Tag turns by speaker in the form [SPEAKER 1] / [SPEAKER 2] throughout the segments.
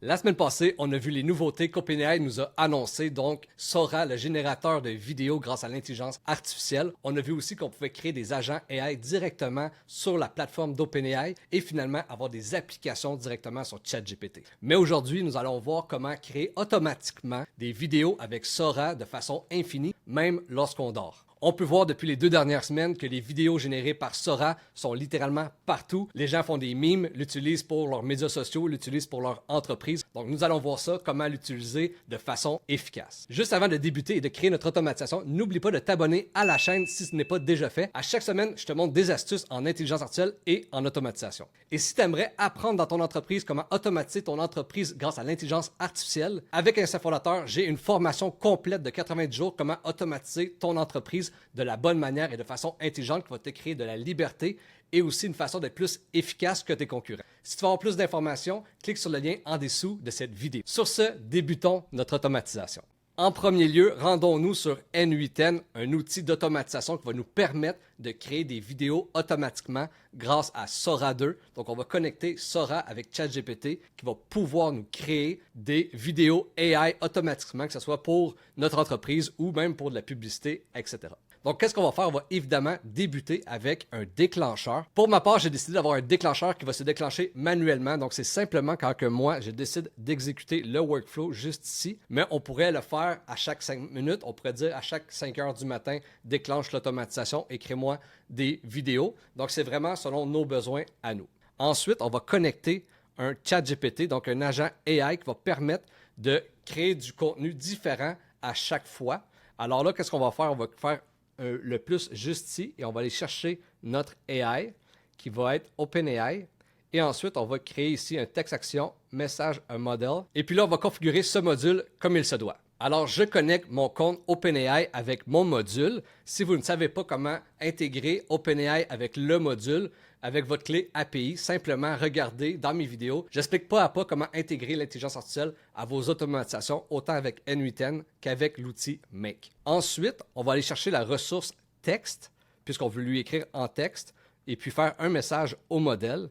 [SPEAKER 1] La semaine passée, on a vu les nouveautés qu'OpenAI nous a annoncées, donc Sora, le générateur de vidéos grâce à l'intelligence artificielle. On a vu aussi qu'on pouvait créer des agents AI directement sur la plateforme d'OpenAI et finalement avoir des applications directement sur ChatGPT. Mais aujourd'hui, nous allons voir comment créer automatiquement des vidéos avec Sora de façon infinie, même lorsqu'on dort. On peut voir depuis les 2 dernières semaines que les vidéos générées par Sora sont littéralement partout. Les gens font des memes, l'utilisent pour leurs médias sociaux, l'utilisent pour leur entreprise. Donc nous allons voir ça, comment l'utiliser de façon efficace. Juste avant de débuter et de créer notre automatisation, n'oublie pas de t'abonner à la chaîne si ce n'est pas déjà fait. À chaque semaine, je te montre des astuces en intelligence artificielle et en automatisation. Et si tu aimerais apprendre dans ton entreprise comment automatiser ton entreprise grâce à l'intelligence artificielle, avec un fondateur, j'ai une formation complète de 90 jours comment automatiser ton entreprise de la bonne manière et de façon intelligente qui va te créer de la liberté et aussi une façon d'être plus efficace que tes concurrents. Si tu veux avoir plus d'informations, clique sur le lien en dessous de cette vidéo. Sur ce, débutons notre automatisation. En premier lieu, rendons-nous sur N8N, un outil d'automatisation qui va nous permettre de créer des vidéos automatiquement grâce à Sora 2. Donc, on va connecter Sora avec ChatGPT qui va pouvoir nous créer des vidéos AI automatiquement, que ce soit pour notre entreprise ou même pour de la publicité, etc. Donc, qu'est-ce qu'on va faire? On va évidemment débuter avec un déclencheur. Pour ma part, j'ai décidé d'avoir un déclencheur qui va se déclencher manuellement. Donc, c'est simplement quand que moi, je décide d'exécuter le workflow juste ici. Mais on pourrait le faire à chaque 5 minutes. On pourrait dire à chaque 5 heures du matin, déclenche l'automatisation et crée-moi des vidéos. Donc, c'est vraiment selon nos besoins à nous. Ensuite, on va connecter un ChatGPT, donc un agent AI qui va permettre de créer du contenu différent à chaque fois. Alors là, qu'est-ce qu'on va faire? On va faire le plus juste ici et on va aller chercher notre AI qui va être OpenAI et ensuite on va créer ici un texte action, message, un modèle et puis là on va configurer ce module comme il se doit. Alors je connecte mon compte OpenAI avec mon module. Si vous ne savez pas comment intégrer OpenAI avec le module, avec votre clé API, simplement regardez dans mes vidéos. J'explique pas à pas comment intégrer l'intelligence artificielle à vos automatisations, autant avec N8N qu'avec l'outil Make. Ensuite, on va aller chercher la ressource texte, puisqu'on veut lui écrire en texte, et puis faire un message au modèle.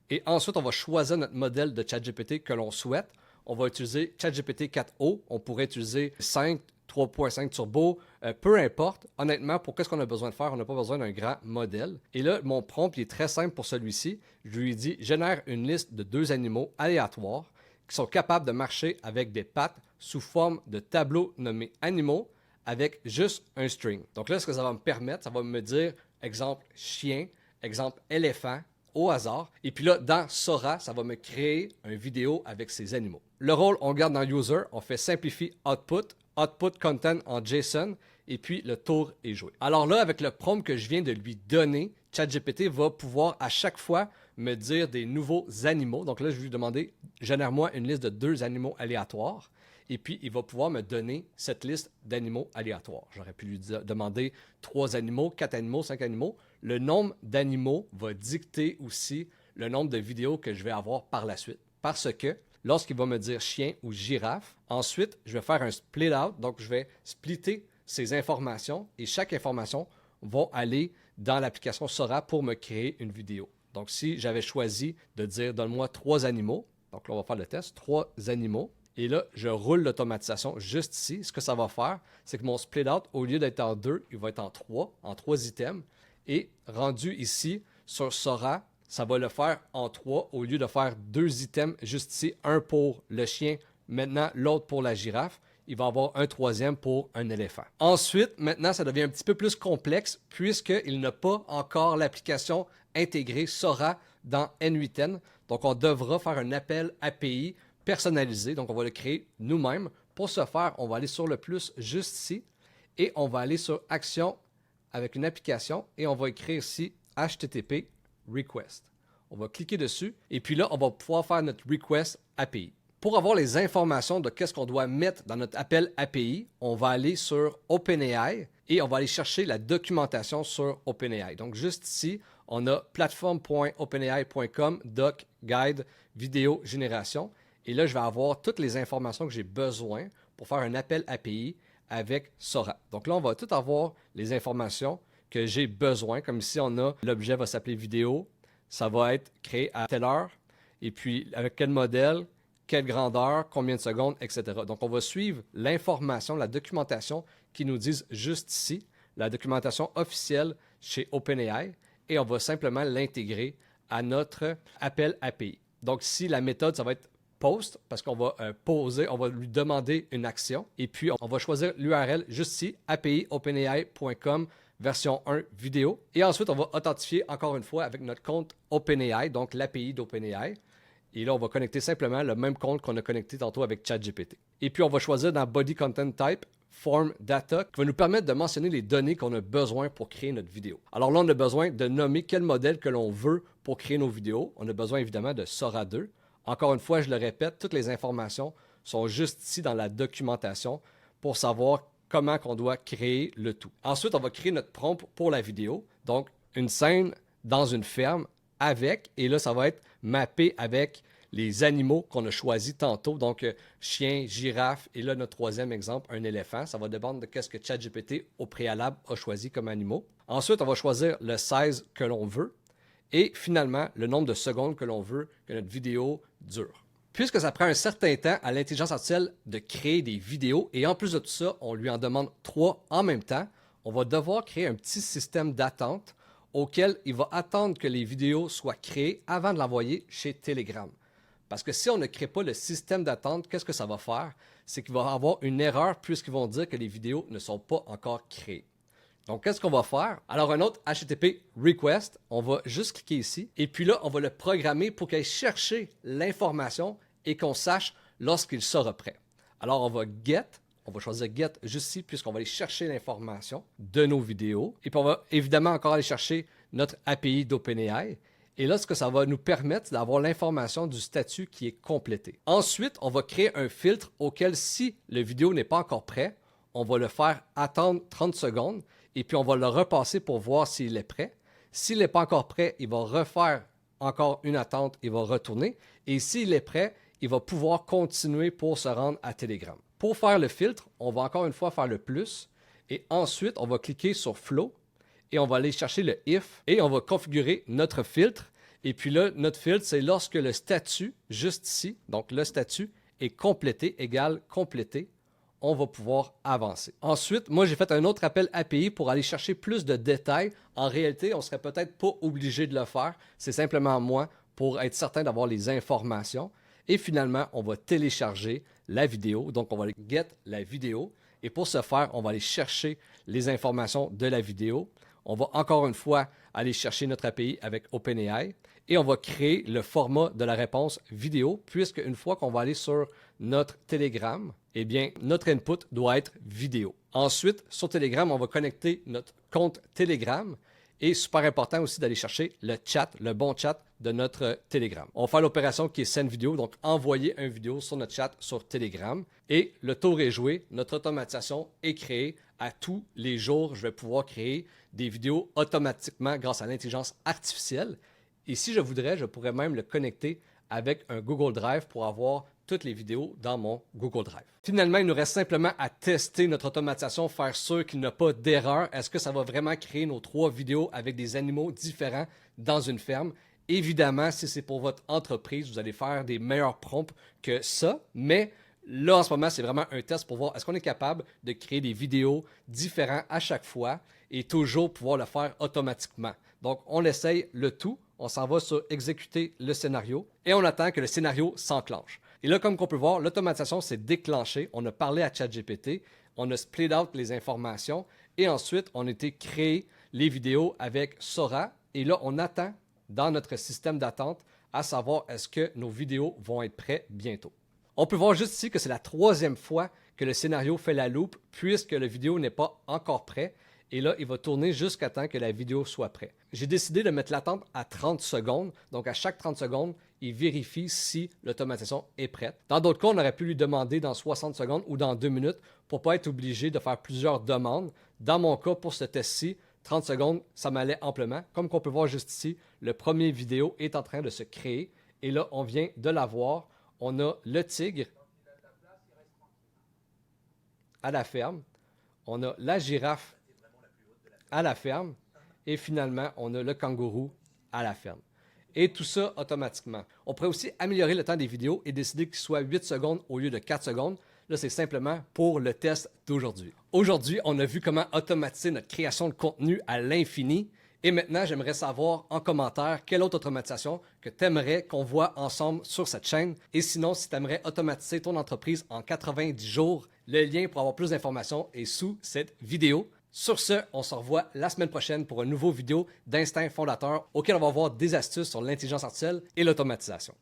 [SPEAKER 1] Et ensuite, on va choisir notre modèle de ChatGPT que l'on souhaite. On va utiliser ChatGPT 4o, on pourrait utiliser 5, 3.5 Turbo, peu importe. Honnêtement, pour qu'est-ce qu'on a besoin de faire, on n'a pas besoin d'un grand modèle. Et là, mon prompt il est très simple pour celui-ci. Je lui dis, génère une liste de 2 animaux aléatoires qui sont capables de marcher avec des pattes sous forme de tableaux nommés animaux avec juste un string. Donc là, ce que ça va me permettre, ça va me dire, exemple chien, exemple éléphant, au hasard. Et puis là, dans Sora, ça va me créer une vidéo avec ces animaux. Le rôle, on garde dans User, on fait Simplify Output, Output Content en JSON, et puis le tour est joué. Alors là, avec le prompt que je viens de lui donner, ChatGPT va pouvoir à chaque fois me dire des nouveaux animaux. Donc là, je vais lui demander, génère-moi une liste de 2 animaux aléatoires. Et puis, il va pouvoir me donner cette liste d'animaux aléatoires. J'aurais pu lui demander 3 animaux, 4 animaux, 5 animaux. Le nombre d'animaux va dicter aussi le nombre de vidéos que je vais avoir par la suite. Parce que lorsqu'il va me dire chien ou girafe, ensuite, je vais faire un split out. Donc, je vais splitter ces informations et chaque information va aller dans l'application Sora pour me créer une vidéo. Donc, si j'avais choisi de dire donne-moi 3 animaux, donc là, on va faire le test, 3 animaux. Et là, je roule l'automatisation juste ici. Ce que ça va faire, c'est que mon split out, au lieu d'être en 2, il va être en 3 items. Et rendu ici sur Sora, ça va le faire en 3 au lieu de faire 2 items juste ici, un pour le chien, maintenant l'autre pour la girafe. Il va avoir un 3e pour un éléphant. Ensuite, maintenant, ça devient un petit peu plus complexe puisqu'il n'a pas encore l'application intégrée Sora dans N8N. Donc, on devra faire un appel API personnalisé. Donc, on va le créer nous-mêmes. Pour ce faire, on va aller sur le plus juste ici et on va aller sur Action avec une application et on va écrire ici HTTP request. On va cliquer dessus et puis là, on va pouvoir faire notre request API. Pour avoir les informations de qu'est-ce qu'on doit mettre dans notre appel API, on va aller sur OpenAI et on va aller chercher la documentation sur OpenAI. Donc, juste ici, on a platform.openai.com doc guide vidéo génération. Et là, je vais avoir toutes les informations que j'ai besoin pour faire un appel API avec Sora. Donc là, on va tout avoir les informations que j'ai besoin. Comme ici, on a l'objet va s'appeler vidéo. Ça va être créé à telle heure. Et puis, avec quel modèle, quelle grandeur, combien de secondes, etc. Donc, on va suivre l'information, la documentation qui nous disent juste ici, la documentation officielle chez OpenAI, et on va simplement l'intégrer à notre appel API. Donc, si la méthode, ça va être post, parce qu'on va poser, on va lui demander une action, et puis on va choisir l'URL juste ici, api.openai.com, version 1 vidéo. Et ensuite, on va authentifier encore une fois avec notre compte OpenAI, donc l'API d'OpenAI. Et là, on va connecter simplement le même compte qu'on a connecté tantôt avec ChatGPT. Et puis, on va choisir dans Body Content Type, Form Data, qui va nous permettre de mentionner les données qu'on a besoin pour créer notre vidéo. Alors là, on a besoin de nommer quel modèle que l'on veut pour créer nos vidéos. On a besoin évidemment de Sora 2. Encore une fois, je le répète, toutes les informations sont juste ici dans la documentation pour savoir comment on doit créer le tout. Ensuite, on va créer notre prompt pour la vidéo. Donc, une scène dans une ferme avec, et là, ça va être mappé avec les animaux qu'on a choisis tantôt. Donc, chien, girafe, et là, notre troisième exemple, un éléphant. Ça va dépendre de ce que ChatGPT au préalable a choisi comme animaux. Ensuite, on va choisir le size que l'on veut. Et finalement, le nombre de secondes que l'on veut que notre vidéo dure. Puisque ça prend un certain temps à l'intelligence artificielle de créer des vidéos, et en plus de tout ça, on lui en demande 3 en même temps, on va devoir créer un petit système d'attente auquel il va attendre que les vidéos soient créées avant de l'envoyer chez Telegram. Parce que si on ne crée pas le système d'attente, qu'est-ce que ça va faire? C'est qu'il va y avoir une erreur puisqu'ils vont dire que les vidéos ne sont pas encore créées. Donc, qu'est-ce qu'on va faire? Alors, un autre HTTP request, on va juste cliquer ici. Et puis là, on va le programmer pour qu'il aille chercher l'information et qu'on sache lorsqu'il sera prêt. Alors, on va get, on va choisir get juste ici puisqu'on va aller chercher l'information de nos vidéos. Et puis, on va évidemment encore aller chercher notre API d'OpenAI. Et là, ce que ça va nous permettre d'avoir l'information du statut qui est complété. Ensuite, on va créer un filtre auquel, si le vidéo n'est pas encore prêt, on va le faire attendre 30 secondes. Et puis, on va le repasser pour voir s'il est prêt. S'il n'est pas encore prêt, il va refaire encore une attente, il va retourner. Et s'il est prêt, il va pouvoir continuer pour se rendre à Telegram. Pour faire le filtre, on va encore une fois faire le plus. Et ensuite, on va cliquer sur Flow et on va aller chercher le if et on va configurer notre filtre. Et puis là, notre filtre, c'est lorsque le statut, juste ici, donc le statut est complété, égale complété, on va pouvoir avancer. Ensuite, moi, j'ai fait un autre appel API pour aller chercher plus de détails. En réalité, on ne serait peut-être pas obligé de le faire. C'est simplement moi pour être certain d'avoir les informations. Et finalement, on va télécharger la vidéo. Donc, on va aller get la vidéo. Et pour ce faire, on va aller chercher les informations de la vidéo. On va encore une fois aller chercher notre API avec OpenAI et on va créer le format de la réponse vidéo puisque une fois qu'on va aller sur notre Telegram, eh bien, notre input doit être vidéo. Ensuite, sur Telegram, on va connecter notre compte Telegram et super important aussi d'aller chercher le chat, le bon chat de notre Telegram. On va faire l'opération qui est send vidéo, donc envoyer une vidéo sur notre chat sur Telegram. Et le tour est joué, notre automatisation est créée. À tous les jours, je vais pouvoir créer des vidéos automatiquement grâce à l'intelligence artificielle. Et si je voudrais, je pourrais même le connecter avec un Google Drive pour avoir toutes les vidéos dans mon Google Drive. Finalement, il nous reste simplement à tester notre automatisation, faire sûr qu'il n'y a pas d'erreur. Est-ce que ça va vraiment créer nos 3 vidéos avec des animaux différents dans une ferme? Évidemment, si c'est pour votre entreprise, vous allez faire des meilleurs prompts que ça, mais là, en ce moment, c'est vraiment un test pour voir est-ce qu'on est capable de créer des vidéos différentes à chaque fois et toujours pouvoir le faire automatiquement. Donc, on essaye le tout. On s'en va sur exécuter le scénario et on attend que le scénario s'enclenche. Et là, comme on peut voir, l'automatisation s'est déclenchée. On a parlé à ChatGPT, on a split out les informations et ensuite, on a été créer les vidéos avec Sora. Et là, on attend dans notre système d'attente à savoir est-ce que nos vidéos vont être prêtes bientôt. On peut voir juste ici que c'est la 3e fois que le scénario fait la loupe puisque la vidéo n'est pas encore prête. Et là, il va tourner jusqu'à temps que la vidéo soit prête. J'ai décidé de mettre l'attente à 30 secondes. Donc, à chaque 30 secondes, il vérifie si l'automatisation est prête. Dans d'autres cas, on aurait pu lui demander dans 60 secondes ou dans 2 minutes pour ne pas être obligé de faire plusieurs demandes. Dans mon cas, pour ce test-ci, 30 secondes, ça m'allait amplement. Comme on peut voir juste ici, le premier vidéo est en train de se créer. Et là, on vient de la voir. On a le tigre à la ferme. On a la girafe à la ferme. Et finalement, on a le kangourou à la ferme. Et tout ça automatiquement. On pourrait aussi améliorer le temps des vidéos et décider qu'il soit 8 secondes au lieu de 4 secondes. Là, c'est simplement pour le test d'aujourd'hui. Aujourd'hui, on a vu comment automatiser notre création de contenu à l'infini. Et maintenant, j'aimerais savoir en commentaire quelle autre automatisation que tu aimerais qu'on voit ensemble sur cette chaîne. Et sinon, si tu aimerais automatiser ton entreprise en 90 jours, le lien pour avoir plus d'informations est sous cette vidéo. Sur ce, on se revoit la semaine prochaine pour une nouvelle vidéo d'Instinct Fondateur auquel on va voir des astuces sur l'intelligence artificielle et l'automatisation.